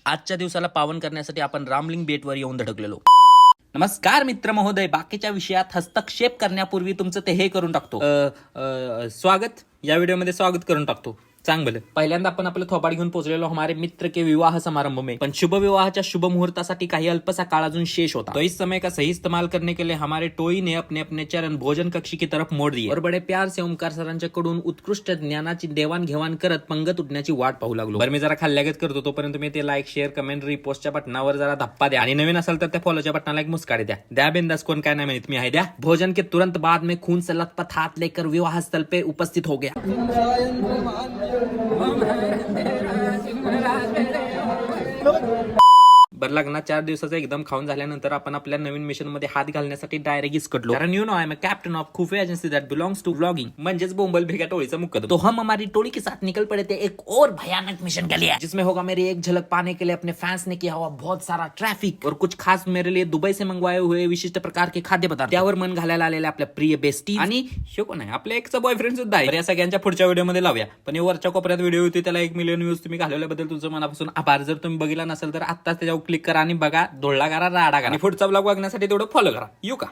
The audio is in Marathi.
आजच्या दिवसाला पावन करण्यासाठी आपण रामलिंग बेटवर येऊन धडकलेलो. नमस्कार मित्र महोदय, बाकीच्या विषयात हस्तक्षेप करण्यापूर्वी तुमचं ते हे करून टाकतो. स्वागत या व्हिडिओमध्ये स्वागत करून टाकतो. चांग भलं. पहिल्यांदा आपण आपलं थोबाड घेऊन पोहोचलेलो हमारे मित्र के विवाह समारंभ में. पण शुभ विवाहाच्या शुभ मुहूर्तासाठी काही अल्पसा काळ अजून शेष होता. तो इस समय का सही इस्तेमाल करने के लिए हमारे टोई ने अपने अपने चरण भोजन कक्षी की तरफ मोड दिए और बडे प्यार से ओमकार सरांच्याकडून उत्कृष्ट ज्ञानाची देवाणघेवाण करत पंगत उठण्याची वाट पाहू लागलो. बरं, मी जरा खाल्ल्यागत करतो, तोपर्यंत मी ते लाईक, शेअर, कमेंट, रिपोस्टच्या बटनावर जरा धप्पा द्या आणि नवीन असाल तर त्या फॉलोच्या बटनाला एक मुस्काडी द्या बिंदास. कोण काय नाही माहित, मी आहे द्या. भोजन के तुरंत बाद में खून से लथपथ हाथ लेकर विवाह स्थल पे उपस्थित हो गया. बरं, लग्नात 4 दिवसाचा एकदम खाऊन झाल्यानंतर आपण आपल्या नवीन मिशन मध्ये हात घालण्यासाठी डायरेक्ट इसकडलो. कारण you know I am a captain of खुफिया agency that belongs to vlogging, म्हणजेच बोंबल भेगा टोळीचा मुकद्दम. तो हम हमारी टोली के साथ निकल पड़े थे एक और भयानक मिशन के लिए, जिसमें होगा मेरी एक झलक पाने के लिए अपने फैंस ने किया हुआ बहुत सारा ट्रैफिक और कुछ खास मेरे लिए दुबई से मंगवाए हुए विशिष्ट प्रकार के खाद्य पदार्थ. त्यावर मन घालायला आलेले आपल्या प्रिय बेस्टी आणि शो कोण आहे, आपल्या एकचा बॉयफ्रेंड सुद्धा आहे. या सगळ्यांच्या पुढच्या व्हिडिओमध्ये लावूया. पण वरच्या कोपऱ्यात व्हिडिओ होती, त्याला 1 मिलियन व्ह्यूज तुम्ही घालवल्याबद्दल तुमचं मनापासून आभार. जर तुम्ही बघितला नसेल तर आत्ताच त्याच्यावर क्लिक करा आणि बघा, धोळा करा, राडा करा आणि पुढचा ब्लॉग बघण्यासाठी तेवढं फॉलो करा. येऊ का?